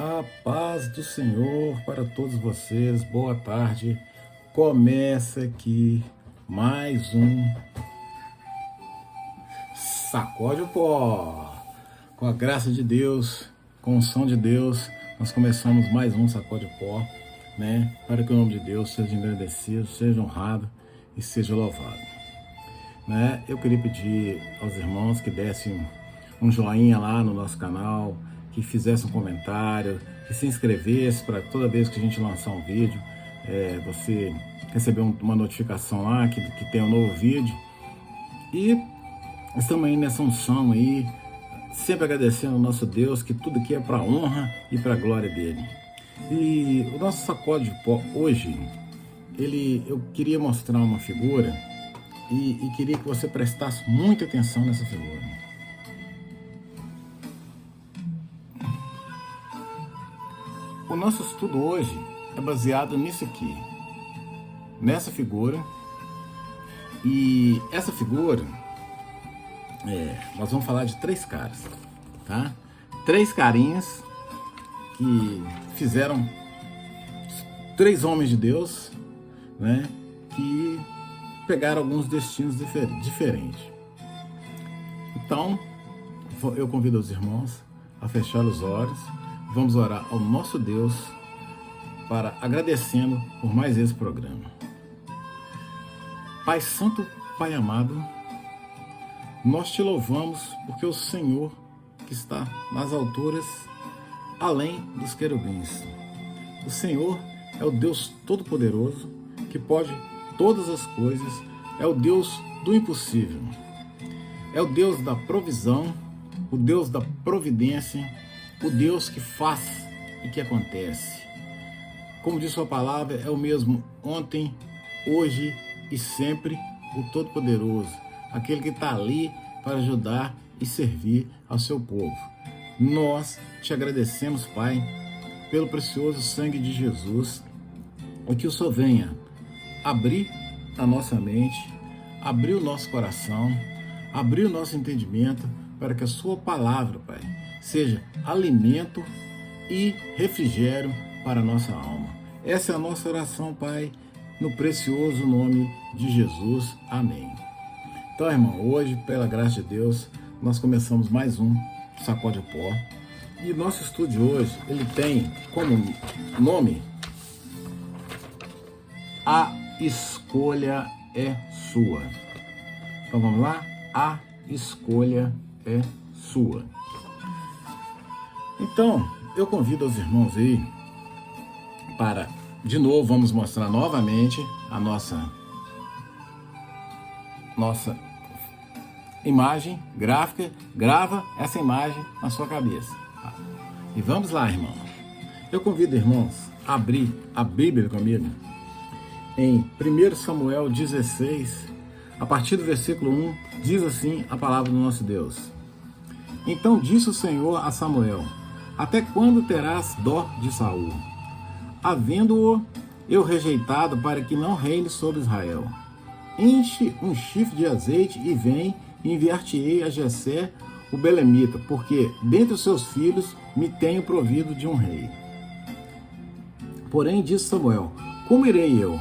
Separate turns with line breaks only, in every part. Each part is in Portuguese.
A paz do Senhor para todos vocês, boa tarde. Começa aqui mais um Sacode o Pó. Com a graça de Deus, com a unção de Deus, nós começamos mais um Sacode o Pó, né? Para que o nome de Deus seja engrandecido, seja honrado e seja louvado, né? Eu queria pedir aos irmãos que dessem um joinha lá no nosso canal, que fizesse um comentário, que se inscrevesse para toda vez que a gente lançar um vídeo, você receber uma notificação lá que tem um novo vídeo. E estamos aí nessa unção aí, sempre agradecendo ao nosso Deus, que tudo aqui é para a honra e para a glória dele. E o nosso sacode de pó hoje, eu queria mostrar uma figura e queria que você prestasse muita atenção nessa figura. O nosso estudo hoje é baseado nisso aqui, nessa figura. E essa figura, nós vamos falar de três caras, tá? Três carinhas que fizeram, três homens de Deus, né? Que pegaram alguns destinos diferentes. Então, eu convido os irmãos a fechar os olhos. Vamos orar ao nosso Deus para agradecendo por mais esse programa. Pai Santo, Pai amado, nós te louvamos porque o Senhor que está nas alturas, além dos querubins. O Senhor é o Deus Todo-Poderoso que pode todas as coisas, é o Deus do impossível, é o Deus da provisão, o Deus da providência, o Deus que faz e que acontece. Como diz sua palavra, é o mesmo ontem, hoje e sempre, o Todo-Poderoso, aquele que está ali para ajudar e servir ao seu povo. Nós te agradecemos, Pai, pelo precioso sangue de Jesus, e que o Senhor venha abrir a nossa mente, abrir o nosso coração, abrir o nosso entendimento, para que a sua palavra, Pai, seja alimento e refrigério para a nossa alma. Essa é a nossa oração, Pai, no precioso nome de Jesus. Amém. Então, irmão, hoje, pela graça de Deus, nós começamos mais um Sacode o Pó. E nosso estudo de hoje, ele tem como nome A Escolha é Sua. Então, vamos lá? A Escolha é Sua. Então, eu convido os irmãos aí para, de novo, vamos mostrar novamente a nossa imagem gráfica. Grava essa imagem na sua cabeça. E vamos lá, irmão. Eu convido, irmãos, a abrir a Bíblia comigo em 1 Samuel 16, a partir do versículo 1, diz assim a palavra do nosso Deus. Então disse o Senhor a Samuel: até quando terás dó de Saul, havendo-o eu rejeitado para que não reine sobre Israel? Enche um chifre de azeite e vem, e enviar-te-ei a Jessé o belemita, porque dentre os seus filhos me tenho provido de um rei. Porém disse Samuel: como irei eu?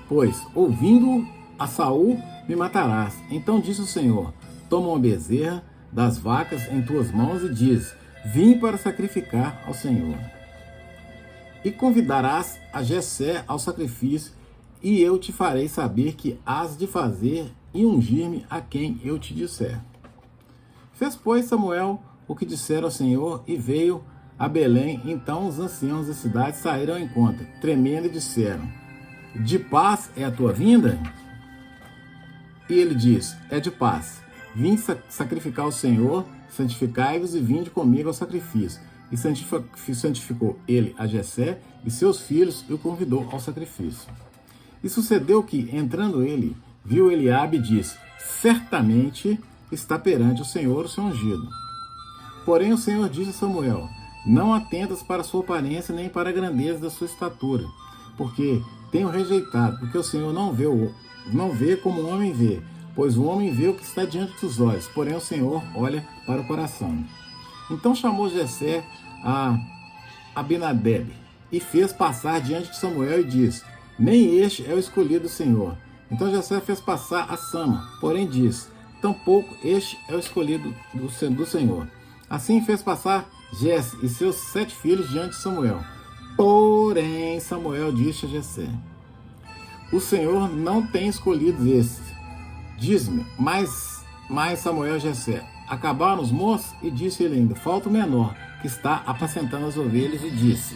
Pois, ouvindo a Saul, me matarás. Então disse o Senhor: toma uma bezerra das vacas em tuas mãos e diz: vim para sacrificar ao Senhor. E convidarás a Jessé ao sacrifício, e eu te farei saber que hás de fazer e ungir-me a quem eu te disser. Fez, pois, Samuel o que dissera ao Senhor, e veio a Belém. Então os anciãos da cidade saíram ao encontro, tremendo, e disseram: de paz é a tua vinda? E ele diz: é de paz. Vim sacrificar ao Senhor, santificai-vos e vinde comigo ao sacrifício. E santificou ele a Jessé e seus filhos e o convidou ao sacrifício. E sucedeu que, entrando ele, viu Eliabe e disse: certamente está perante o Senhor o seu ungido. Porém o Senhor disse a Samuel: não atentas para a sua aparência nem para a grandeza da sua estatura, porque tenho rejeitado, porque o Senhor não vê como o homem vê, pois o homem vê o que está diante dos olhos, porém o Senhor olha para o coração. Então chamou Jessé a Abinadab, e fez passar diante de Samuel e disse: nem este é o escolhido do Senhor. Então Jessé fez passar a Sama, porém disse: tampouco este é o escolhido do Senhor. Assim fez passar Jesse e seus 7 filhos diante de Samuel. Porém Samuel disse a Jessé: o Senhor não tem escolhido esses. Diz-me, mas Samuel e Jessé acabaram os moços? E disse ele ainda: falta o menor, que está apacentando as ovelhas, e disse: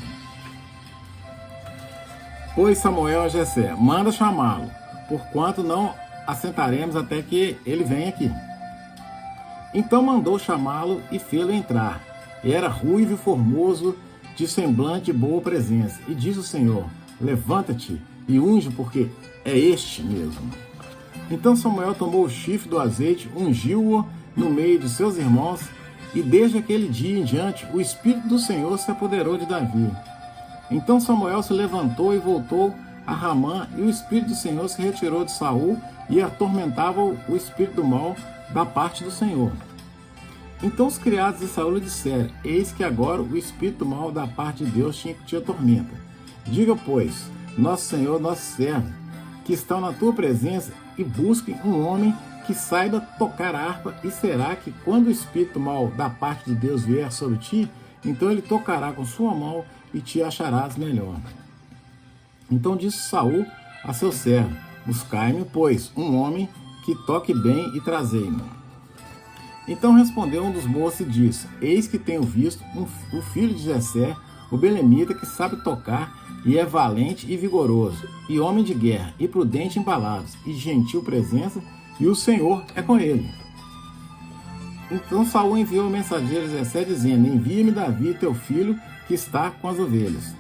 pois Samuel a Jessé: manda chamá-lo, porquanto não assentaremos até que ele venha aqui. Então mandou chamá-lo e fê-lo entrar. E era ruivo e formoso, de semblante e boa presença. E disse o Senhor: levanta-te e unge, porque é este mesmo. Então Samuel tomou o chifre do azeite, ungiu-o no meio de seus irmãos, e desde aquele dia em diante o Espírito do Senhor se apoderou de Davi. Então Samuel se levantou e voltou a Ramã, e o Espírito do Senhor se retirou de Saul, e atormentava o espírito do mal da parte do Senhor. Então os criados de Saul lhe disseram: eis que agora o espírito do mal da parte de Deus te atormenta. Diga, pois, nosso Senhor, nosso servo, que estão na tua presença, e busquem um homem que saiba tocar harpa, e será que quando o espírito mal da parte de Deus vier sobre ti, então ele tocará com sua mão e te acharás melhor. Então disse Saul a seu servo: buscai-me, pois, um homem que toque bem e trazei-me. Então respondeu um dos moços e disse: eis que tenho visto o filho de Jessé, o belemita, que sabe tocar, e é valente e vigoroso, e homem de guerra, e prudente em palavras, e gentil presença, e o Senhor é com ele. Então Saul enviou o mensageiro a Jessé, dizendo: envia-me Davi, teu filho, que está com as ovelhas.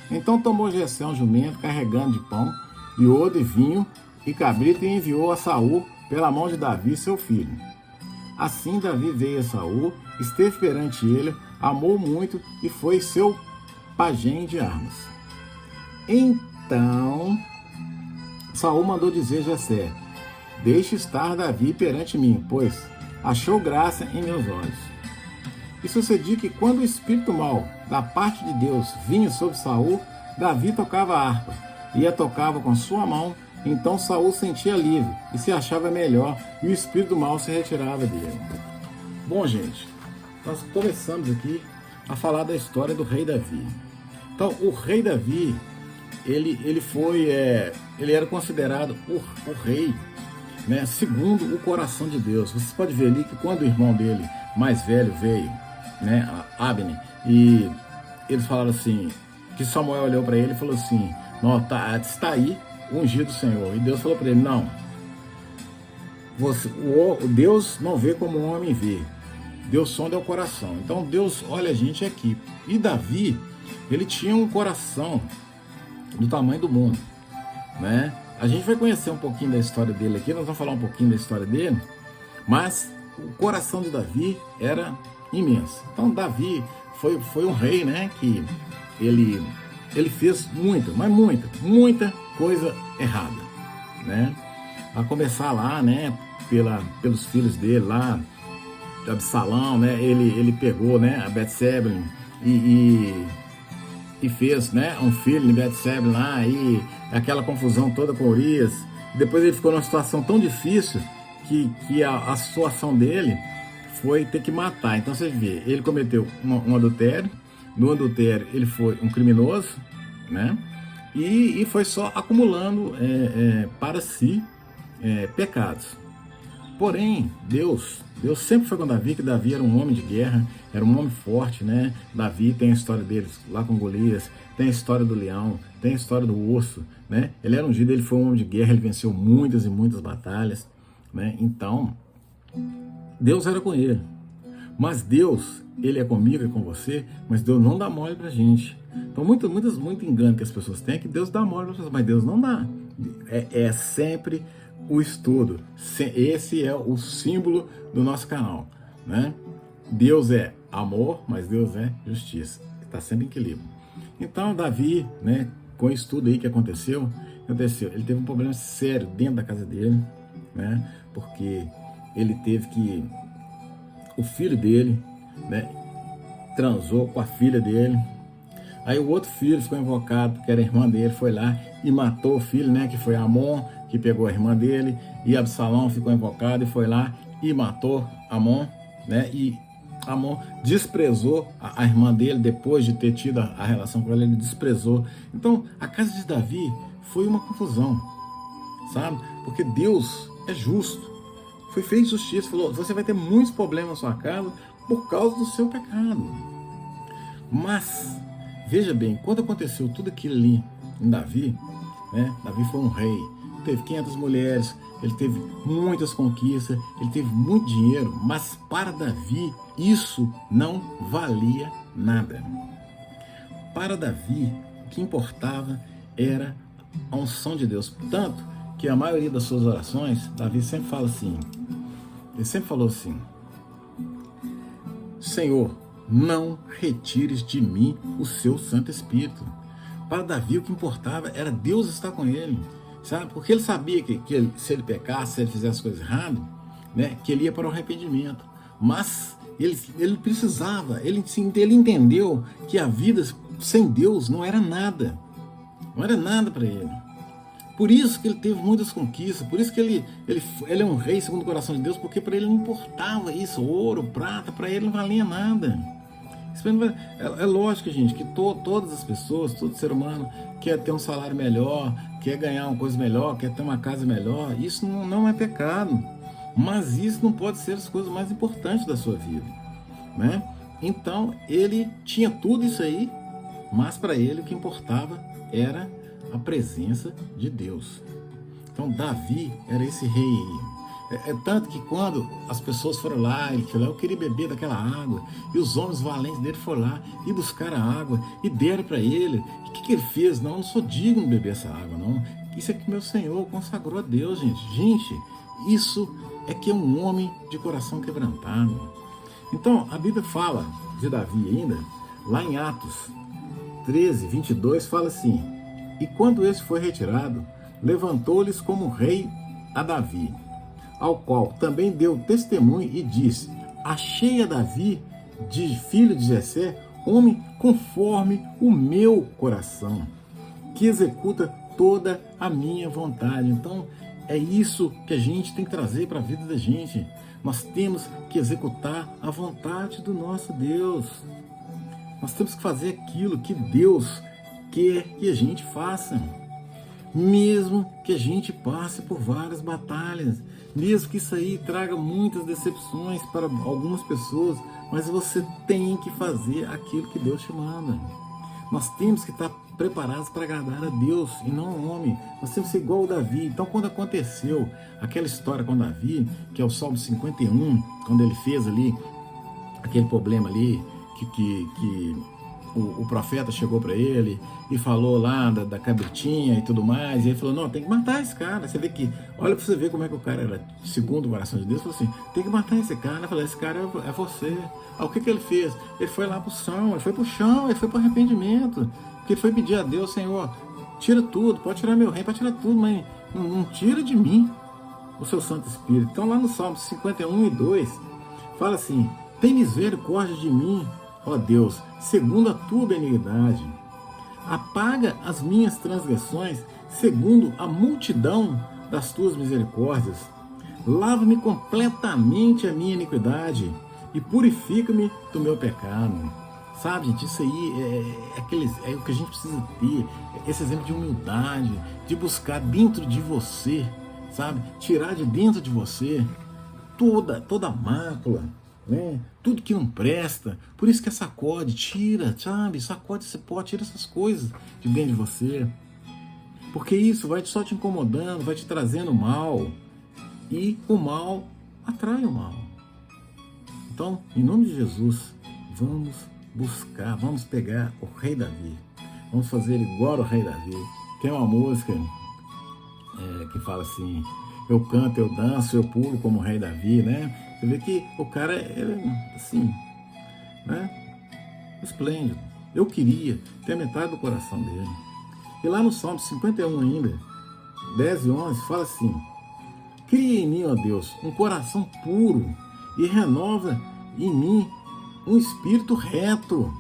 Então tomou Jessé um jumento, carregando de pão, e odre, e vinho, e cabrito, e enviou a Saul pela mão de Davi, seu filho. Assim Davi veio a Saul, esteve perante ele, amou muito, e foi seu pajem de armas. Então Saul mandou dizer a Jessé: deixe estar Davi perante mim, pois achou graça em meus olhos. E sucedia que quando o espírito mau da parte de Deus vinha sobre Saul, Davi tocava a harpa, e a tocava com sua mão. Então Saul sentia livre e se achava melhor, e o espírito mau se retirava dele. Bom, gente, nós começamos aqui a falar da história do rei Davi. Então, o rei Davi, ele era considerado o rei, né, segundo o coração de Deus. Você pode ver ali que quando o irmão dele mais velho veio, né, Abner, e eles falaram assim, que Samuel olhou para ele e falou assim: não, está aí o ungido do Senhor. E Deus falou para ele: não, Deus não vê como o homem vê, Deus sonda o coração. Então Deus olha a gente aqui. E Davi, ele tinha um coração do tamanho do mundo, né? A gente vai conhecer um pouquinho da história dele aqui, nós vamos falar um pouquinho da história dele, mas o coração de Davi era imenso. Então Davi foi um rei, né, que ele fez muita coisa errada, né? A começar lá, né, pelos filhos dele lá, Absalão, né, ele pegou, né, a Betsebe e fez, né, um filho de Betsebe lá, e aquela confusão toda com Urias. Depois ele ficou numa situação tão difícil que a situação dele foi ter que matar. Então você vê, ele cometeu um adultério, no adultério ele foi um criminoso, né, e foi só acumulando para si pecados. Porém, Deus sempre foi com Davi, que Davi era um homem de guerra, era um homem forte, né? Davi tem a história deles lá com Golias, tem a história do leão, tem a história do urso, né? Ele era ungido, ele foi um homem de guerra, ele venceu muitas e muitas batalhas, né? Então, Deus era com ele. Mas Deus, ele é comigo e com você, mas Deus não dá mole pra gente. Então, muito engano que as pessoas têm é que Deus dá mole pra pessoas, mas Deus não dá. É sempre o estudo. Esse é o símbolo do nosso canal, né? Deus é amor, mas Deus é justiça. Está sempre em equilíbrio. Então, Davi, né, com o estudo aí que aconteceu, ele teve um problema sério dentro da casa dele, né? Porque ele teve que... O filho dele, né, transou com a filha dele, Aí o outro filho ficou invocado, que era a irmã dele, foi lá e matou o filho, né, que foi Amon, que pegou a irmã dele, e Absalão ficou invocado e foi lá e matou Amon, né, e Amon desprezou a irmã dele, depois de ter tido a relação com ela, ele desprezou. Então, a casa de Davi foi uma confusão, sabe? Porque Deus é justo. Foi feita justiça, falou, você vai ter muitos problemas na sua casa por causa do seu pecado. Mas, veja bem, quando aconteceu tudo aquilo ali em Davi, né? Davi foi um rei, teve 500 mulheres, ele teve muitas conquistas, ele teve muito dinheiro, mas para Davi isso não valia nada. Para Davi, o que importava era a unção de Deus. Tanto que a maioria das suas orações, Davi sempre fala assim, ele sempre falou assim, Senhor, não retires de mim o seu Santo Espírito. Para Davi o que importava era Deus estar com ele, sabe? Porque ele sabia que se ele pecasse, se ele fizesse as coisas erradas, né, que ele ia para o arrependimento. Mas ele precisava, ele entendeu que a vida sem Deus não era nada para ele. Por isso que ele teve muitas conquistas, por isso que ele é um rei segundo o coração de Deus, porque para ele não importava isso, ouro, prata, para ele não valia nada. É lógico, gente, que todas as pessoas, todo ser humano quer ter um salário melhor, quer ganhar uma coisa melhor, quer ter uma casa melhor. Isso não é pecado, mas isso não pode ser as coisas mais importantes da sua vida, né? Então, ele tinha tudo isso aí, mas para ele o que importava era a presença de Deus. Então, Davi era esse rei aí. Tanto que quando as pessoas foram lá, ele falou, eu queria beber daquela água, e os homens valentes dele foram lá e buscaram a água e deram para ele. E o que ele fez? Não, eu não sou digno de beber essa água, não. Isso é que meu Senhor consagrou a Deus, gente. Gente, isso é que é um homem de coração quebrantado. Então, a Bíblia fala de Davi ainda, lá em Atos 13, 22, fala assim, e quando esse foi retirado, levantou-lhes como rei a Davi, ao qual também deu testemunho e disse, achei a Davi, filho de Jessé, homem conforme o meu coração, que executa toda a minha vontade. Então, é isso que a gente tem que trazer para a vida da gente. Nós temos que executar a vontade do nosso Deus. Nós temos que fazer aquilo que Deus quer que a gente faça. Mesmo que a gente passe por várias batalhas, mesmo que isso aí traga muitas decepções para algumas pessoas, mas você tem que fazer aquilo que Deus te manda. Nós temos que estar preparados para agradar a Deus e não ao homem. Nós temos que ser igual o Davi. Então, quando aconteceu aquela história com Davi, que é o Salmo 51, quando ele fez ali aquele problema ali, que o profeta chegou para ele e falou lá da cabritinha e tudo mais, e ele falou, não, tem que matar esse cara. Você vê que, olha para você ver como é que o cara era segundo o coração de Deus, falou assim, tem que matar esse cara. Ele falou, esse cara é você. Aí o que ele fez? Ele foi lá pro chão, ele foi pro arrependimento, porque ele foi pedir a Deus, Senhor, tira tudo, pode tirar meu reino, pode tirar tudo, mas não tira de mim o seu Santo Espírito. Então lá no Salmo 51 e 2, fala assim, tem misericórdia de mim, ó Deus, segundo a tua benignidade, apaga as minhas transgressões, segundo a multidão das tuas misericórdias, lava-me completamente a minha iniquidade e purifica-me do meu pecado. Sabe, gente, isso aí é o que a gente precisa ter, esse exemplo de humildade, de buscar dentro de você, sabe, tirar de dentro de você toda a mácula, né? Tudo que não presta. Por isso que é sacode, tira, sabe? Sacode esse pó, tira essas coisas de dentro de você. Porque isso vai só te incomodando, vai te trazendo mal. E o mal atrai o mal. Então, em nome de Jesus, vamos buscar, vamos pegar o rei Davi. Vamos fazer ele igual ao rei Davi. Tem uma música que fala assim, eu canto, eu danço, eu pulo como o rei Davi, né? Você vê que o cara é assim, né? Esplêndido. Eu queria ter a metade do coração dele. E lá no Salmo 51 ainda, 10 e 11, fala assim, cria em mim, ó Deus, um coração puro e renova em mim um espírito reto.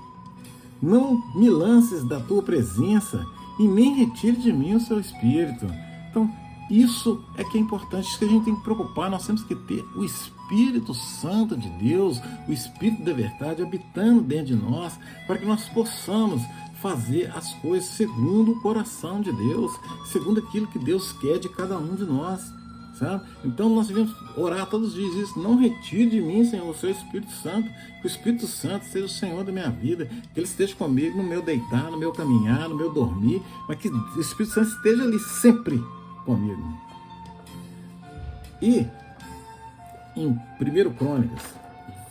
não me lances da tua presença e nem retire de mim o seu Espírito. Então, isso é que é importante, isso que a gente tem que preocupar. Nós temos que ter o Espírito Santo de Deus, o Espírito da verdade habitando dentro de nós, para que nós possamos fazer as coisas segundo o coração de Deus, segundo aquilo que Deus quer de cada um de nós, sabe? Então nós devemos orar todos os dias isso: não retire de mim, Senhor, o seu Espírito Santo, que o Espírito Santo seja o Senhor da minha vida, que Ele esteja comigo no meu deitar, no meu caminhar, no meu dormir, mas que o Espírito Santo esteja ali sempre comigo. E em 1 Crônicas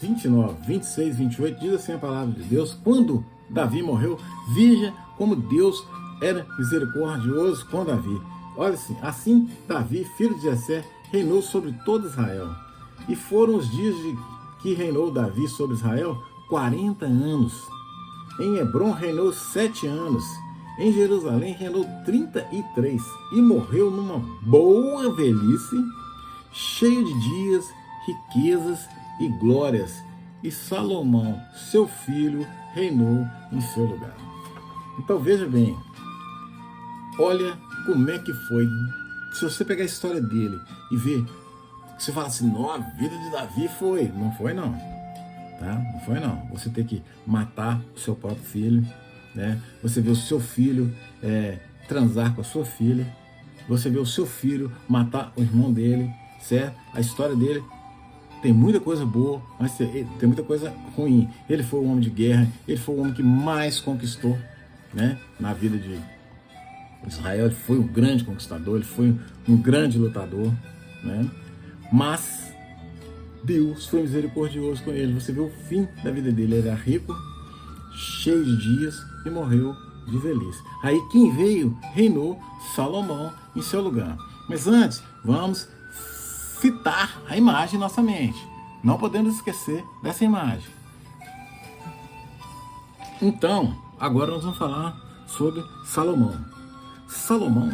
29, 26, 28, diz assim a palavra de Deus: quando Davi morreu, veja como Deus era misericordioso com Davi. Olha assim Davi, filho de Jessé, reinou sobre todo Israel. E foram os dias que reinou Davi sobre Israel 40 anos. Em Hebron reinou 7 anos. Em Jerusalém reinou 33 e morreu numa boa velhice, cheio de dias, riquezas e glórias. E Salomão, seu filho, reinou em seu lugar. Então veja bem, olha como é que foi. Se você pegar a história dele e ver, você fala assim: não, a vida de Davi foi. Não foi não, tá? Não foi não. Você tem que matar o seu próprio filho, né? Você vê o seu filho transar com a sua filha, você vê o seu filho matar o irmão dele, certo? A história dele tem muita coisa boa, mas tem muita coisa ruim. Ele foi um homem de guerra, ele foi o homem que mais conquistou, né, na vida de Israel. Ele foi um grande conquistador, ele foi um grande lutador, né? Mas Deus foi misericordioso com ele. Você vê o fim da vida dele: ele era rico, cheio de dias e morreu de velhice. Aí quem veio reinou? Salomão em seu lugar. Mas antes, vamos fitar a imagem em nossa mente. Não podemos esquecer dessa imagem. Então, agora nós vamos falar sobre Salomão. Salomão,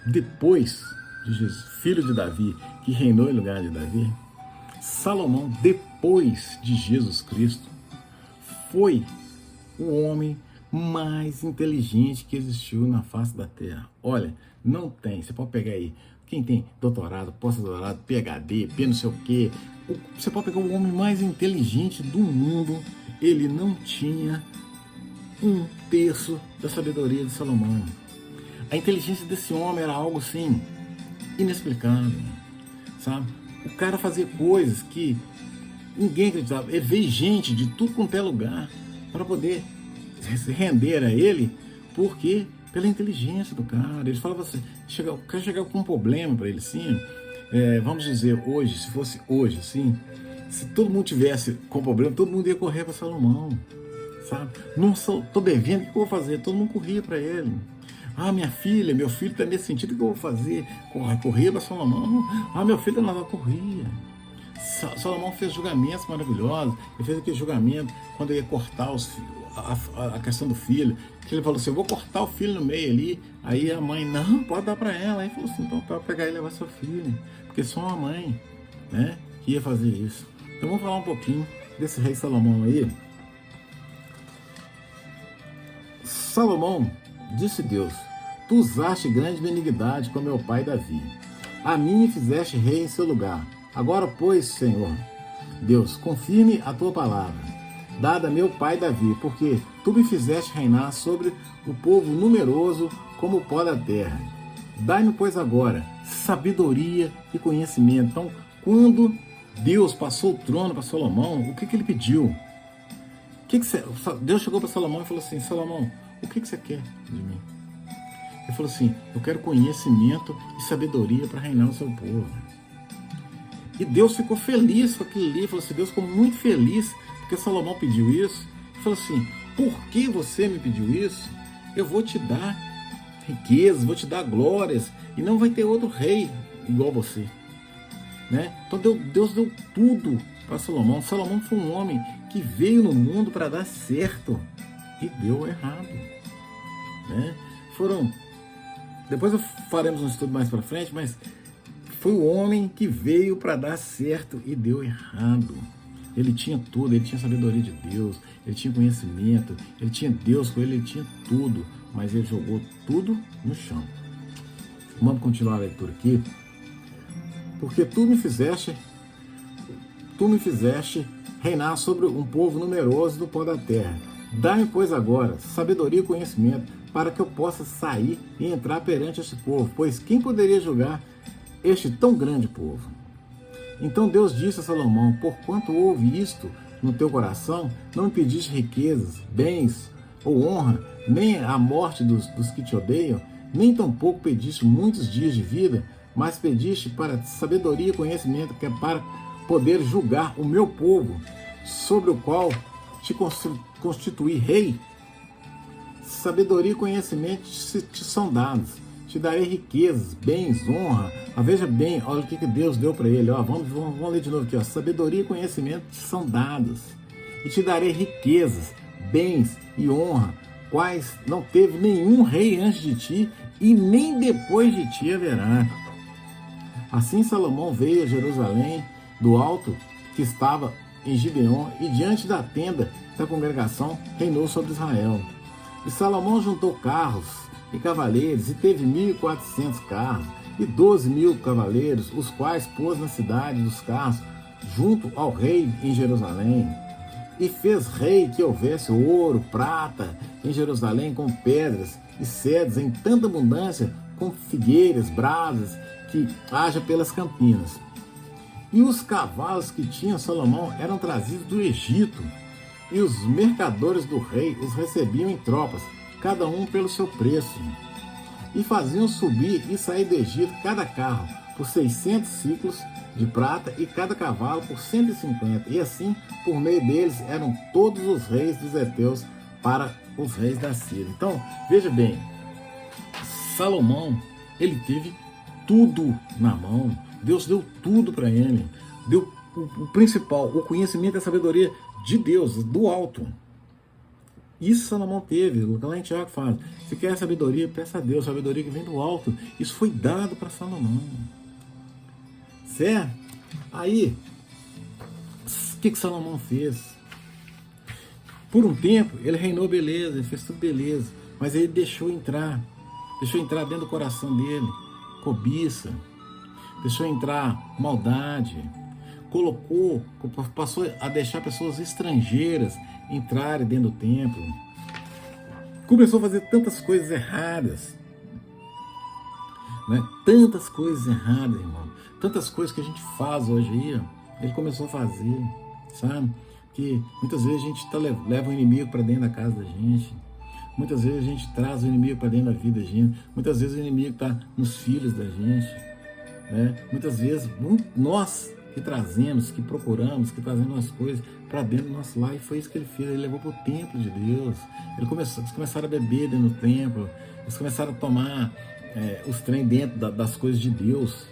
depois de Jesus, filho de Davi, que reinou em lugar de Davi, Salomão, depois de Jesus Cristo, foi o homem mais inteligente que existiu na face da terra. Olha, não tem, você pode pegar aí, quem tem doutorado, pós-doutorado, PhD, P não sei o quê, você pode pegar o homem mais inteligente do mundo, ele não tinha 1/3 da sabedoria de Salomão. A inteligência desse homem era algo assim, inexplicável, sabe? O cara fazia coisas que ninguém acreditava. Ele veio gente de tudo quanto é lugar para poder se render a ele, porque pela inteligência do cara. Ele falava assim, o cara chegava com um problema para ele assim, vamos dizer hoje, se fosse hoje assim, se todo mundo tivesse com problema, todo mundo ia correr para Salomão, sabe? Não tô devendo, o que eu vou fazer? Todo mundo corria para ele. Ah, minha filha, meu filho está nesse sentido, o que eu vou fazer? Corria para Salomão. Ah, meu filho não corria. Salomão fez julgamentos maravilhosos. Ele fez aquele julgamento quando ia cortar a questão do filho, que ele falou assim: eu vou cortar o filho no meio ali. Aí a mãe: não, pode dar para ela. Aí falou assim: então pode pegar e levar seu filho, porque só uma mãe, né, que ia fazer isso. Então vamos falar um pouquinho desse rei Salomão aí. Salomão, disse Deus: tu usaste grande benignidade com meu pai Davi, a mim me fizeste rei em seu lugar. Agora, pois, Senhor Deus, confirme a tua palavra, dada a meu pai Davi, porque tu me fizeste reinar sobre o povo numeroso como o pó da terra. Dai-me, pois, agora sabedoria e conhecimento. Então, quando Deus passou o trono para Salomão, o que ele pediu? Deus chegou para Salomão e falou assim: Salomão, o que você quer de mim? Ele falou assim: eu quero conhecimento e sabedoria para reinar o seu povo. E Deus ficou feliz com aquilo ali. Falou assim, Deus ficou muito feliz porque Salomão pediu isso. Ele falou assim: por que você me pediu isso? Eu vou te dar riquezas, vou te dar glórias, e não vai ter outro rei igual você, né? Então Deus deu tudo para Salomão. Salomão foi um homem que veio no mundo para dar certo e deu errado, né? Depois faremos um estudo mais para frente, mas foi o homem que veio para dar certo e deu errado. Ele tinha tudo, ele tinha sabedoria de Deus, ele tinha conhecimento, ele tinha Deus com ele, ele tinha tudo, mas ele jogou tudo no chão. Vamos continuar a leitura aqui. Porque tu me fizeste reinar sobre um povo numeroso do pó da terra. Dá-me, pois, agora sabedoria e conhecimento, para que eu possa sair e entrar perante este povo, pois quem poderia julgar este tão grande povo? Então Deus disse a Salomão: porquanto houve isto no teu coração, não me pediste riquezas, bens ou honra, nem a morte dos que te odeiam, nem tampouco pediste muitos dias de vida, mas pediste para sabedoria e conhecimento, que é para poder julgar o meu povo, sobre o qual te constituí rei. Sabedoria e conhecimento te são dados. Te darei riquezas, bens, honra. Veja bem, olha o que Deus deu para ele. Vamos ler de novo aqui. Sabedoria e conhecimento te são dados. E te darei riquezas, bens e honra, quais não teve nenhum rei antes de ti, e nem depois de ti haverá. Assim Salomão veio a Jerusalém do alto que estava em Gibeon, e diante da tenda da congregação reinou sobre Israel. E Salomão juntou carros e cavaleiros, e teve 1.400 carros e 12.000 cavaleiros, os quais pôs na cidade dos carros, junto ao rei em Jerusalém. E fez rei que houvesse ouro, prata em Jerusalém, com pedras e cedros em tanta abundância, com figueiras, brasas, que haja pelas campinas. E os cavalos que tinha Salomão eram trazidos do Egito, e os mercadores do rei os recebiam em tropas, cada um pelo seu preço. E faziam subir e sair do Egito cada carro por 600 ciclos de prata, e cada cavalo por 150. E assim, por meio deles, eram todos os reis dos heteus para os reis da Síria. Então, veja bem, Salomão, ele teve tudo na mão. Deus deu tudo para ele. Deu o principal, o conhecimento e a sabedoria de Deus, do alto. Isso Salomão teve. Lá em Tiago fala: se quer sabedoria, peça a Deus, sabedoria que vem do alto. Isso foi dado para Salomão. Certo? Aí, o que Salomão fez? Por um tempo, ele reinou beleza, ele fez tudo beleza, mas ele deixou entrar dentro do coração dele cobiça, deixou entrar maldade, passou a deixar pessoas estrangeiras entrarem dentro do templo, começou a fazer tantas coisas erradas, né? Tantas coisas erradas, irmão, tantas coisas que a gente faz hoje aí, ele começou a fazer, sabe? Que muitas vezes a gente leva o inimigo para dentro da casa da gente, muitas vezes a gente traz o inimigo para dentro da vida da gente, muitas vezes o inimigo está nos filhos da gente, né? Muitas vezes nós que trazemos, que procuramos, que trazemos as coisas para dentro do nosso lar, e foi isso que ele fez. Ele levou para o templo de Deus. Eles começaram a beber dentro do templo, eles começaram a tomar os trem dentro das coisas de Deus.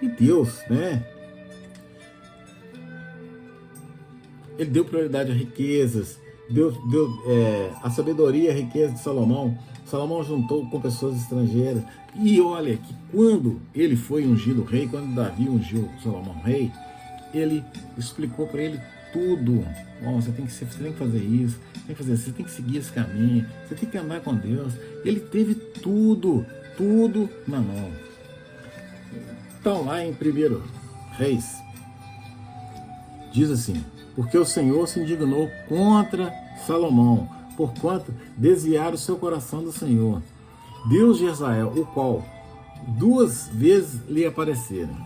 E Deus, né? Ele deu prioridade a riquezas, deu a sabedoria e a riqueza de Salomão. Salomão juntou com pessoas estrangeiras. E olha que quando ele foi ungido rei, quando Davi ungiu Salomão rei, ele explicou para ele tudo. Você tem que fazer isso, tem que fazer isso, você tem que seguir esse caminho, você tem que andar com Deus. Ele teve tudo na mão. Então lá em 1 Reis, diz assim: porque o Senhor se indignou contra Salomão, porquanto desviaram o seu coração do Senhor, Deus de Israel, o qual 2 vezes lhe apareceram.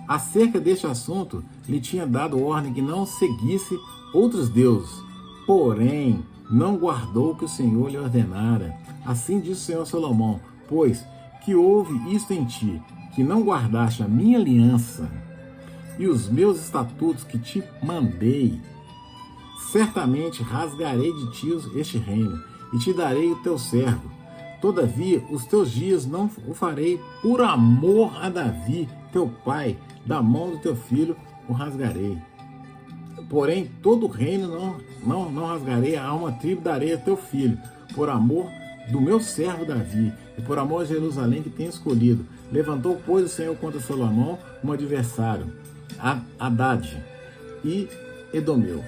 Acerca deste assunto, lhe tinha dado ordem que não seguisse outros deuses, porém não guardou o que o Senhor lhe ordenara. Assim disse o Senhor a Salomão: pois que houve isto em ti, que não guardaste a minha aliança e os meus estatutos que te mandei, certamente rasgarei de ti este reino, e te darei o teu servo. Todavia, os teus dias não o farei por amor a Davi, teu pai, da mão do teu filho o rasgarei. Porém, todo o reino não rasgarei, a uma tribo darei a teu filho, por amor do meu servo Davi, e por amor a Jerusalém que tem escolhido. Levantou, pois, o Senhor contra Salomão um adversário, Haddad, e Edomeu.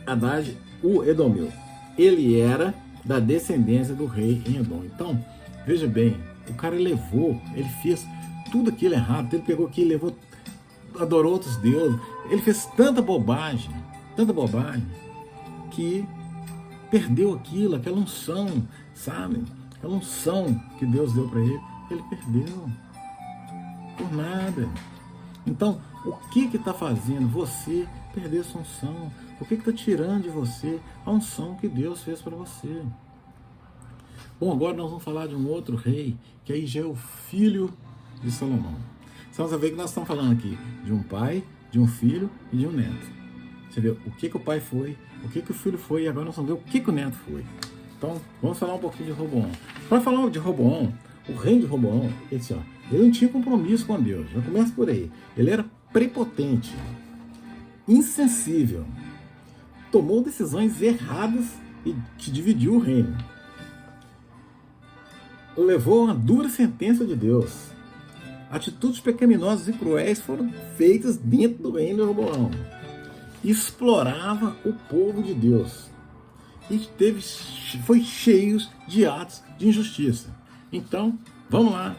Haddad, o Edomeu. Ele era da descendência do rei em Edom. Então, veja bem, o cara levou, ele fez tudo aquilo errado, ele pegou aqui, levou, adorou outros deuses, ele fez tanta bobagem, que perdeu aquilo, aquela unção, sabe? Aquela unção que Deus deu para ele perdeu, por nada. Então, o que está fazendo você perder sua unção? O que está tirando de você a unção que Deus fez para você? Bom, agora nós vamos falar de um outro rei, que aí já é o filho de Salomão. Você vai ver que nós estamos falando aqui de um pai, de um filho e de um neto. Você vê o que o pai foi, o que o filho foi, e agora nós vamos ver o que o neto foi. Então, vamos falar um pouquinho de Roboão. Para falar de Roboão, o rei de Roboão, ele não tinha compromisso com Deus, já começa por aí. Ele era prepotente, insensível, tomou decisões erradas e que dividiu o reino. Levou uma dura sentença de Deus. Atitudes pecaminosas e cruéis foram feitas dentro do reino de Roboão. Explorava o povo de Deus. E foi cheio de atos de injustiça. Então, vamos lá.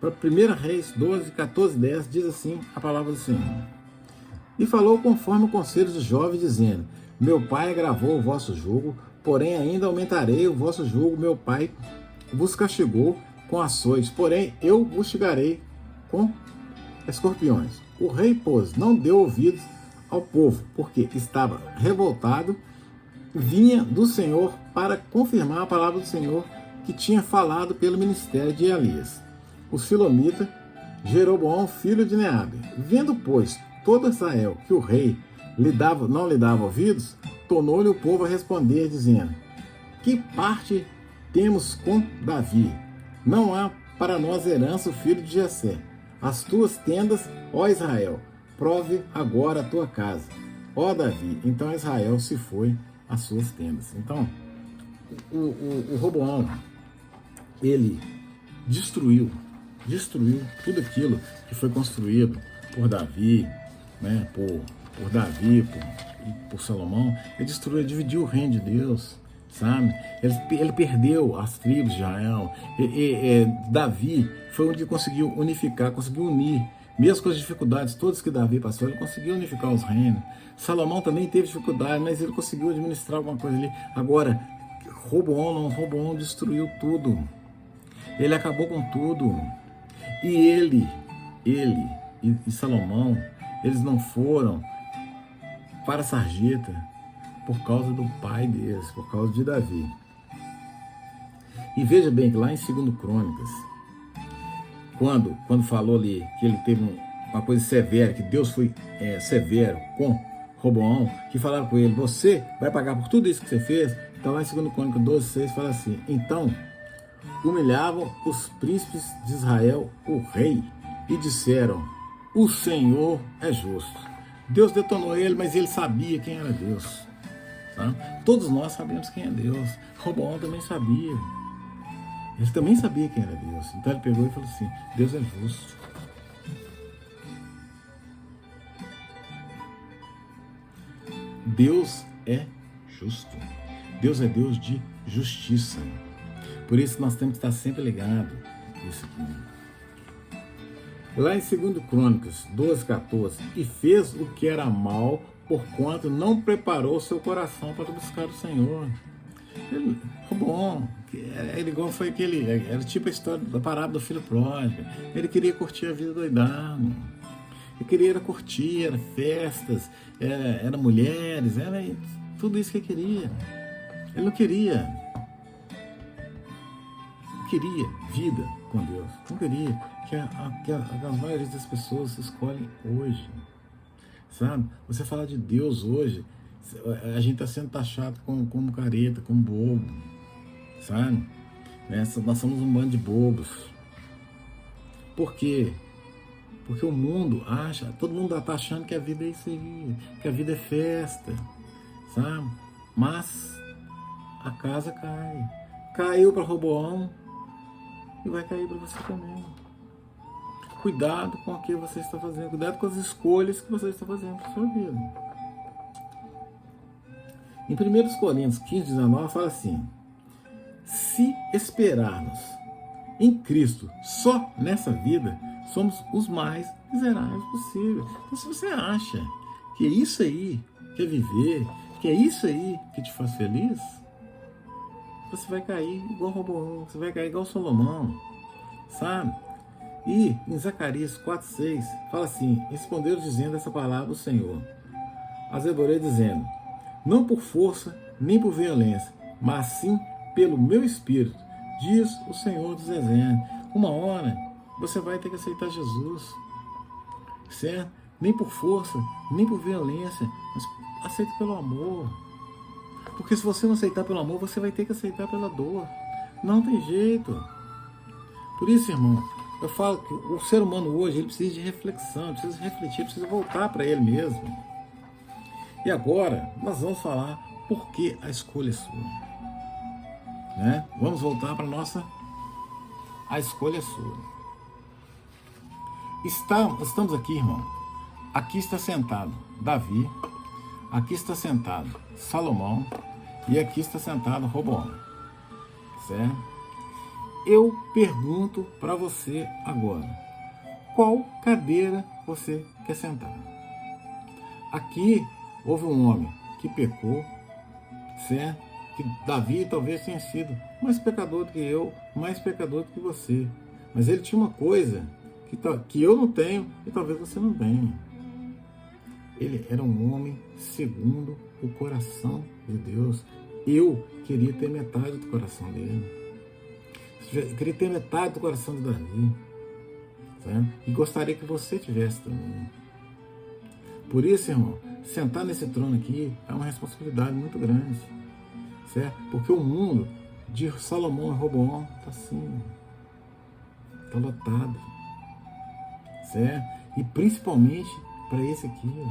Para 1 Reis 12, 14, 10, diz assim a palavra do Senhor. E falou conforme o conselho dos jovens, dizendo: meu pai agravou o vosso jugo, porém ainda aumentarei o vosso jugo. Meu pai vos castigou com açoites, porém eu vos castigarei com escorpiões. O rei, pois, não deu ouvidos ao povo, porque estava revoltado, vinha do Senhor para confirmar a palavra do Senhor que tinha falado pelo ministério de Elias, o silomita, Jeroboão, filho de Neabe. Vendo, pois, todo Israel que o rei não lhe dava ouvidos, tornou-lhe o povo a responder, dizendo: que parte temos com Davi? Não há para nós herança o filho de Jessé. As tuas tendas, ó Israel, prove agora a tua casa, ó Davi. Então Israel se foi às suas tendas. Então, o Roboão, ele destruiu tudo aquilo que foi construído por Davi, né, por Davi, por Salomão. Ele destruiu, ele dividiu o reino de Deus, sabe? Ele perdeu as tribos de Israel. Davi foi onde conseguiu unificar, conseguiu unir, mesmo com as dificuldades todas que Davi passou, ele conseguiu unificar os reinos. Salomão também teve dificuldade, mas ele conseguiu administrar alguma coisa ali. Agora, Roboão destruiu tudo. Ele acabou com tudo. E ele e Salomão, eles não foram para a sarjeta por causa do pai deles, por causa de Davi. E veja bem que lá em 2 Crônicas, quando falou ali que ele teve uma coisa severa, que Deus foi severo com Roboão, que falaram com ele: você vai pagar por tudo isso que você fez. Então lá em 2 Crônicas 12, 6 fala assim: então humilhavam os príncipes de Israel o rei e disseram: o Senhor é justo. Deus detonou ele, mas ele sabia quem era Deus. Tá? Todos nós sabemos quem é Deus. Roboão também sabia. Ele também sabia quem era Deus. Então ele pegou e falou assim: Deus é justo. Deus é justo. Deus é Deus de justiça. Por isso nós temos que estar sempre ligados nisso aqui. Lá em 2 Crônicas 12, 14, e fez o que era mal, porquanto não preparou seu coração para buscar o Senhor. Roboão, ele igual foi aquele, era tipo a história da parábola do filho pródigo. Ele queria curtir a vida doidado. Ele queria curtir, era festas, era mulheres, era tudo isso que ele queria. Ele não queria vida com Deus. Não queria que a maioria das pessoas escolhem hoje. Sabe? Você falar de Deus hoje, a gente está sendo taxado como careta, como bobo. Sabe? Nós somos um bando de bobos. Por quê? Porque o mundo acha, todo mundo está achando que a vida é isso aí, que a vida é festa, sabe? Mas a casa cai. Caiu para Roboão e vai cair para você também. Cuidado com o que você está fazendo, cuidado com as escolhas que você está fazendo para sua vida. Em 1 Coríntios 15, 19, fala assim: se esperarmos em Cristo só nessa vida, somos os mais miseráveis possíveis. Então, se você acha que é isso aí que é viver, que é isso aí que te faz feliz, você vai cair igual Roboão, você vai cair igual Salomão, sabe? E em Zacarias 4,6 fala assim: responderam dizendo essa palavra o Senhor a Zeborei, dizendo: não por força nem por violência, mas sim pelo meu espírito, diz o Senhor dos Exércitos. Uma hora você vai ter que aceitar Jesus, certo? Nem por força, nem por violência, mas aceita pelo amor. Porque se você não aceitar pelo amor, você vai ter que aceitar pela dor. Não tem jeito. Por isso, irmão, eu falo que o ser humano hoje ele precisa de reflexão, precisa refletir, precisa voltar para ele mesmo. E agora nós vamos falar por que a escolha é sua. Né? Vamos voltar para a escolha é sua. Estamos aqui, irmão. Aqui está sentado Davi, aqui está sentado Salomão e aqui está sentado Roboão. Certo? Eu pergunto para você agora: qual cadeira você quer sentar? Aqui houve um homem que pecou, certo? Que Davi talvez tenha sido mais pecador do que eu, mais pecador do que você. Mas ele tinha uma coisa que eu não tenho e talvez você não tenha. Ele era um homem segundo o coração de Deus. Eu queria ter metade do coração dele. Eu queria ter metade do coração de Davi. Certo? E gostaria que você tivesse também. Por isso, irmão, sentar nesse trono aqui é uma responsabilidade muito grande. Certo? Porque o mundo de Salomão e Roboão está assim, está lotado. Certo? E principalmente para esse aqui,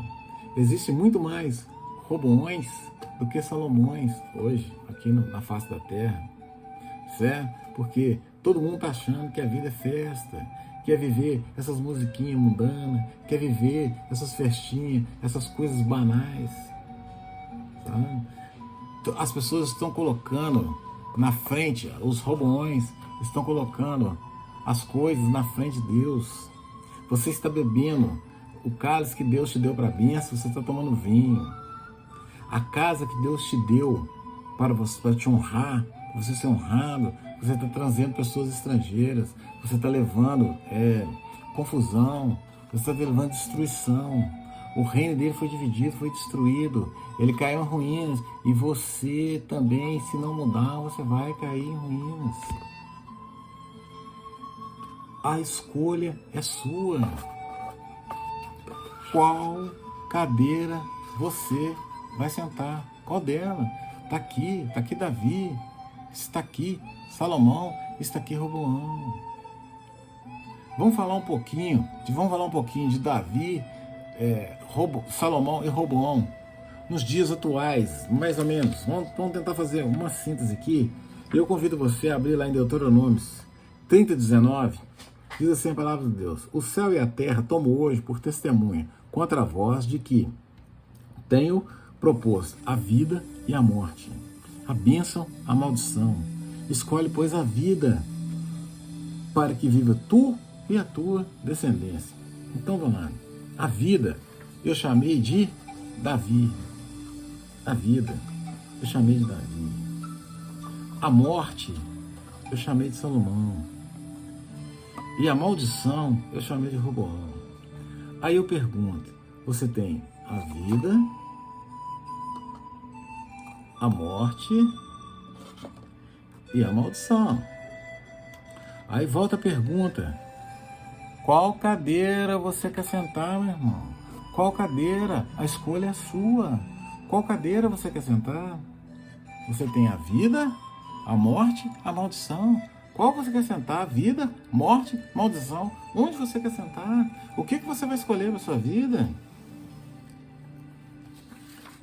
existe muito mais Roboões do que Salomões hoje, aqui na face da terra. Certo? Porque todo mundo está achando que a vida é festa, quer viver essas musiquinhas mundanas, quer viver essas festinhas, essas coisas banais. Sabe? As pessoas estão colocando na frente, os Roboões estão colocando as coisas na frente de Deus. Você está bebendo o cálice que Deus te deu para a bênção, você está tomando vinho. A casa que Deus te deu para te honrar, para você ser honrado, você está trazendo pessoas estrangeiras, você está levando confusão, você está levando destruição. O reino dele foi dividido, foi destruído, ele caiu em ruínas, e você também, se não mudar, você vai cair em ruínas. A escolha é sua. Qual cadeira você vai sentar? Qual dela? Está aqui Davi, está aqui Salomão, está aqui Roboão. Vamos falar um pouquinho de Davi, Salomão e Roboão nos dias atuais, mais ou menos. Vamos tentar fazer uma síntese aqui. Eu convido você a abrir lá em Deuteronômio 30:19. Diz assim a palavra de Deus: o céu e a terra tomo hoje por testemunha contra vós de que tenho proposto a vida e a morte, a bênção, a maldição. Escolhe, pois, a vida, para que viva tu e a tua descendência. Então vamos lá. A vida eu chamei de Davi. A vida eu chamei de Davi. A morte eu chamei de Salomão. E a maldição eu chamei de Roboão. Aí eu pergunto: você tem a vida, a morte e a maldição. Aí volta a pergunta: qual cadeira você quer sentar, meu irmão? Qual cadeira? A escolha é sua. Qual cadeira você quer sentar? Você tem a vida, a morte, a maldição. Qual você quer sentar? Vida, morte, maldição? Onde você quer sentar? O que você vai escolher para sua vida?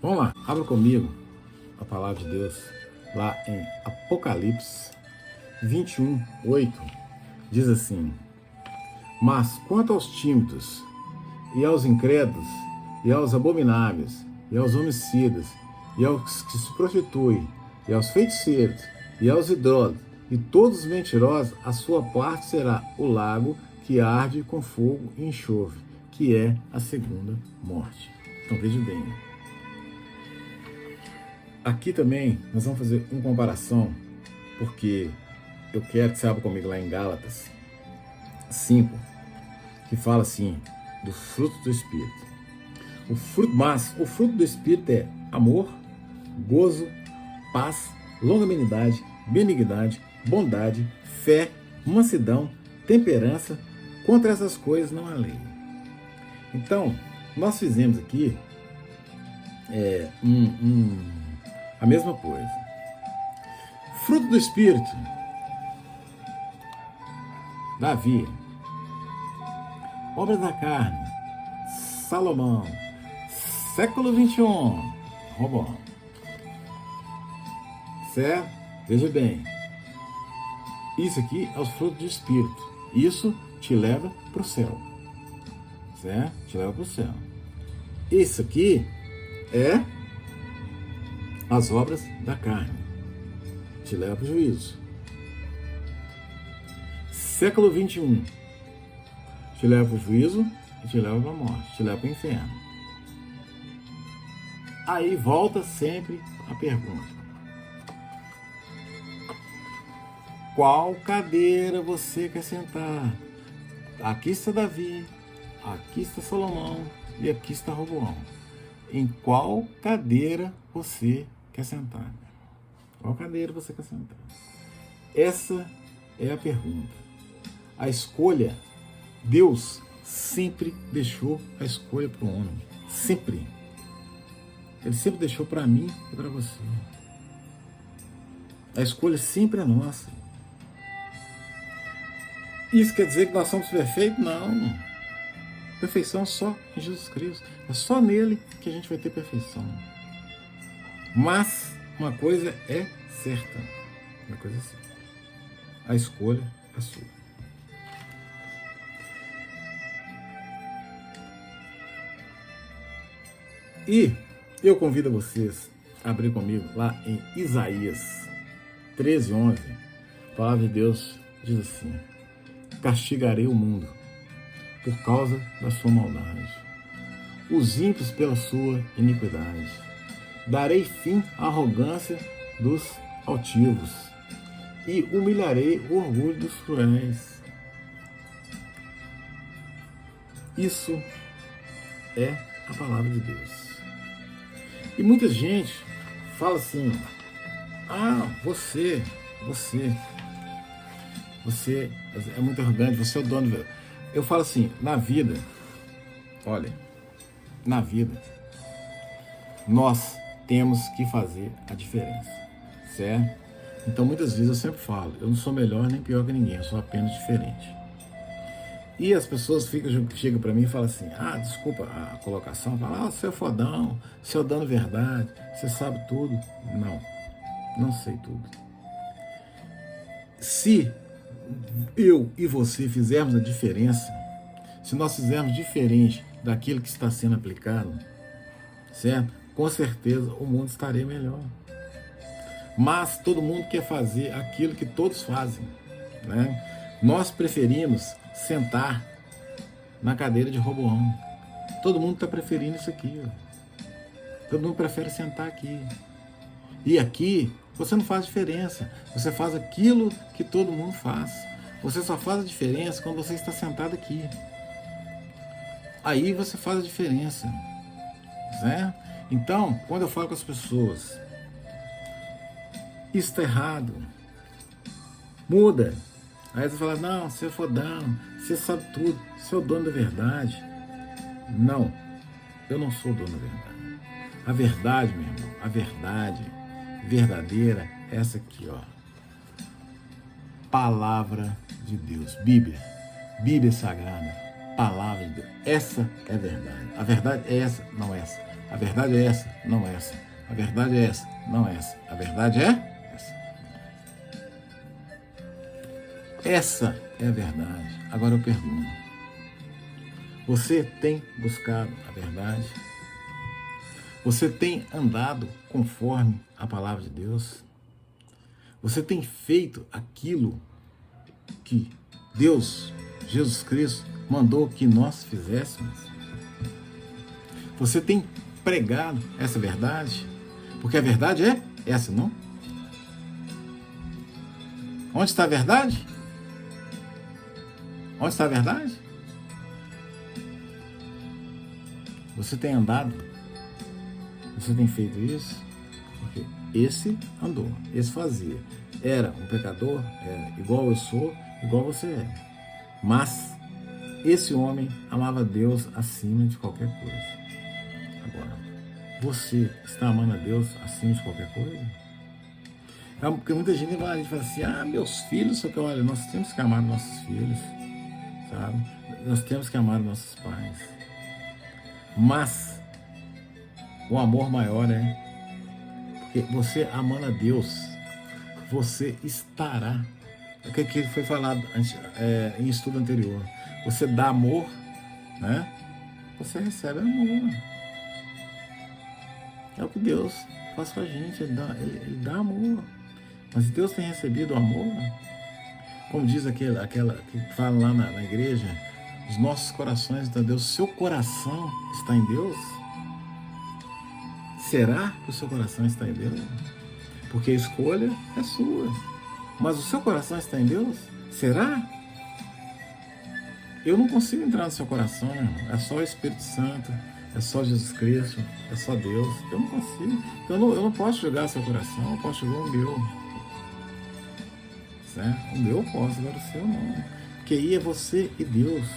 Vamos lá, abra comigo a palavra de Deus lá em Apocalipse 21:8. Diz assim: mas quanto aos tímidos, e aos incrédulos, e aos abomináveis, e aos homicidas, e aos que se prostituem, e aos feiticeiros, e aos idólatras, e todos os mentirosos, a sua parte será o lago que arde com fogo e enxofre, que é a segunda morte. Então veja bem. Aqui também nós vamos fazer uma comparação, porque eu quero que você abra comigo lá em Gálatas 5, que fala assim, do fruto do Espírito. Mas o fruto do Espírito é amor, gozo, paz, longanimidade, benignidade, bondade, fé, mansidão, temperança. Contra essas coisas não há lei. Então, nós fizemos aqui a mesma coisa. Fruto do Espírito, Davi. Obra da carne, Salomão. Século 21, Roboão. Certo? Veja bem. Isso aqui é os frutos do Espírito. Isso te leva para o céu. Certo? Te leva para o céu. Isso aqui é as obras da carne. Te leva para o juízo. Século 21. Te leva para o juízo e te leva para a morte. Te leva para o inferno. Aí volta sempre a pergunta. Qual cadeira você quer sentar? Aqui está Davi, aqui está Salomão e aqui está Roboão. Em qual cadeira você quer sentar? Qual cadeira você quer sentar? Essa é a pergunta. A escolha, Deus sempre deixou a escolha para o homem. Sempre. Ele sempre deixou para mim e para você. A escolha sempre é nossa. Isso quer dizer que nós somos perfeitos? Não. Perfeição só em Jesus Cristo. É só nele que a gente vai ter perfeição. Mas uma coisa é certa. Uma coisa é certa. A escolha é sua. E eu convido vocês a abrir comigo lá em Isaías 13:11. A palavra de Deus diz assim: castigarei o mundo por causa da sua maldade, os ímpios pela sua iniquidade. Darei fim à arrogância dos altivos e humilharei o orgulho dos cruéis. Isso é a palavra de Deus. E muita gente fala assim: você é muito arrogante, você é o dono. Eu falo assim, na vida, olha, na vida, nós temos que fazer a diferença, certo? Então, muitas vezes eu sempre falo, eu não sou melhor nem pior que ninguém, eu sou apenas diferente. E as pessoas chegam para mim e falam assim: desculpa a colocação, falam: você é fodão, você é o dono verdade, você sabe tudo. Não sei tudo. Se eu e você fizermos a diferença, se nós fizermos diferente daquilo que está sendo aplicado, certo? Com certeza o mundo estaria melhor. Mas todo mundo quer fazer aquilo que todos fazem, né? Nós preferimos sentar na cadeira de Roboão. Todo mundo está preferindo isso aqui. Todo mundo prefere sentar aqui. E aqui você não faz diferença. Você faz aquilo que todo mundo faz. Você só faz a diferença quando você está sentado aqui. Aí você faz a diferença, né? Então, quando eu falo com as pessoas, isso está errado, muda. Aí você fala: não, você é fodão, você sabe tudo, você é o dono da verdade. Não, eu não sou o dono da verdade. A verdade, meu irmão, a verdade verdadeira é essa aqui, ó. Palavra de Deus, Bíblia Sagrada, Palavra de Deus. Essa é a verdade. A verdade é essa, não essa. A verdade é essa, não essa. A verdade é essa, não essa. A verdade é essa. Essa é a verdade. Agora eu pergunto: você tem buscado a verdade? Você tem andado conforme a palavra de Deus? Você tem feito aquilo que Deus, Jesus Cristo, mandou que nós fizéssemos? Você tem pregado essa verdade? Porque a verdade é essa, não? Onde está a verdade? Onde está a verdade? Você tem andado? Você tem feito isso? Porque esse andou, esse fazia. Era um pecador, era igual eu sou, igual você é. Mas esse homem amava Deus acima de qualquer coisa. Agora, você está amando a Deus acima de qualquer coisa? Porque muita gente fala assim, meus filhos, só que olha, nós temos que amar nossos filhos, sabe? Nós temos que amar nossos pais. Mas o amor maior porque você amando a Deus, você estará, o que foi falado em estudo anterior, você dá amor, né? Você recebe amor. É o que Deus faz com a gente, ele dá amor. Mas Deus tem recebido o amor, como diz aquela que fala lá na igreja, os nossos corações estão em Deus. Seu coração está em Deus? Será que o seu coração está em Deus? Porque a escolha é sua. Mas o seu coração está em Deus? Será? Eu não consigo entrar no seu coração, meu irmão. É só o Espírito Santo, é só Jesus Cristo, é só Deus. Eu não consigo. Então eu não posso julgar seu coração, eu posso julgar o meu. Certo? O meu eu posso, agora o seu não. Porque aí é você e Deus,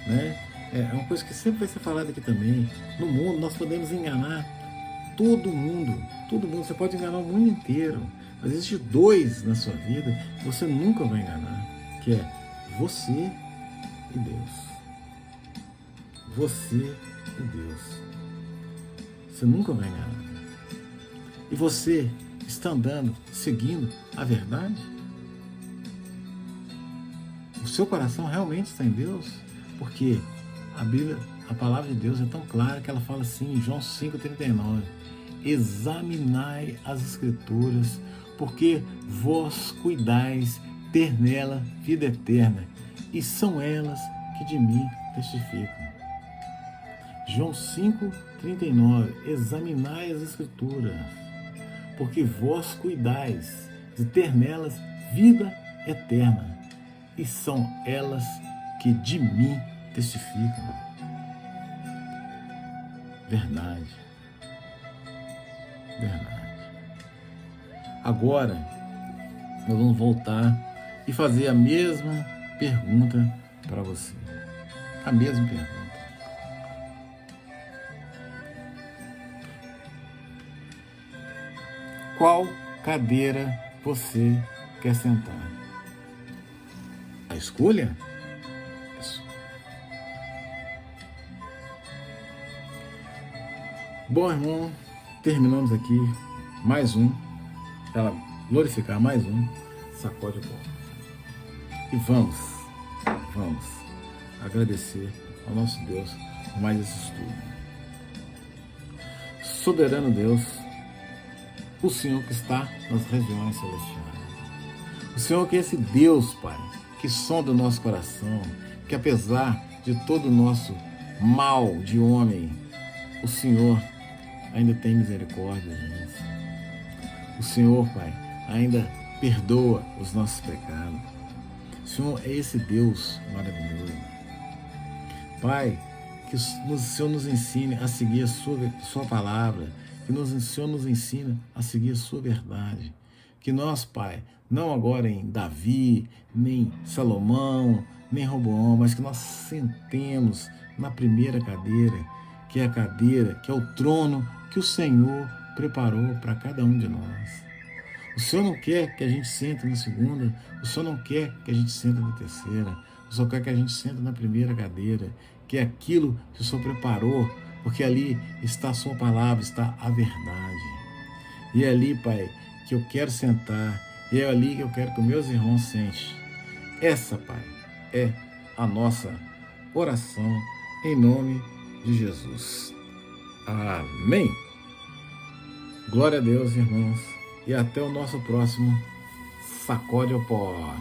né? É uma coisa que sempre vai ser falada aqui também. No mundo nós podemos enganar todo mundo. Todo mundo. Você pode enganar o mundo inteiro. Mas existe dois na sua vida que você nunca vai enganar. Que é você e Deus. Você e Deus. Você nunca vai enganar. E você está andando, seguindo a verdade? O seu coração realmente está em Deus? Porque a Bíblia, a palavra de Deus é tão clara que ela fala assim em João 5,39: examinai as Escrituras, porque vós cuidais ter nela vida eterna, e são elas que de mim testificam. João 5,39: examinai as Escrituras, porque vós cuidais de ter nelas vida eterna, e são elas que de mim testificam. Verdade. Verdade. Agora, nós vamos voltar e fazer a mesma pergunta para você. A mesma pergunta. Qual cadeira você quer sentar? A escolha? Isso. Bom, irmão, terminamos aqui mais um, para glorificar mais um Sacode o Pó. E vamos agradecer ao nosso Deus por mais esse estudo. Soberano Deus, o Senhor que está nas regiões celestiais. O Senhor que é esse Deus, Pai, que sonda o nosso coração, que apesar de todo o nosso mal de homem, o Senhor ainda tem misericórdia de nós. O Senhor, Pai, ainda perdoa os nossos pecados. O Senhor é esse Deus maravilhoso. Pai, que o Senhor nos ensine a seguir a sua palavra, que o Senhor nos ensine a seguir a sua verdade. Que nós, Pai, não agora em Davi, nem Salomão, nem Roboão, mas que nós sentemos na primeira cadeira, que é a cadeira, que é o trono que o Senhor preparou para cada um de nós. O Senhor não quer que a gente sente na segunda, o Senhor não quer que a gente sente na terceira, o Senhor quer que a gente sente na primeira cadeira, que é aquilo que o Senhor preparou, porque ali está a sua palavra, está a verdade. E é ali, Pai, que eu quero sentar, e é ali que eu quero que meus irmãos sentem. Essa, Pai, é a nossa oração em nome de Jesus. Amém. Glória a Deus, irmãos, e até o nosso próximo Sacode ao Pó.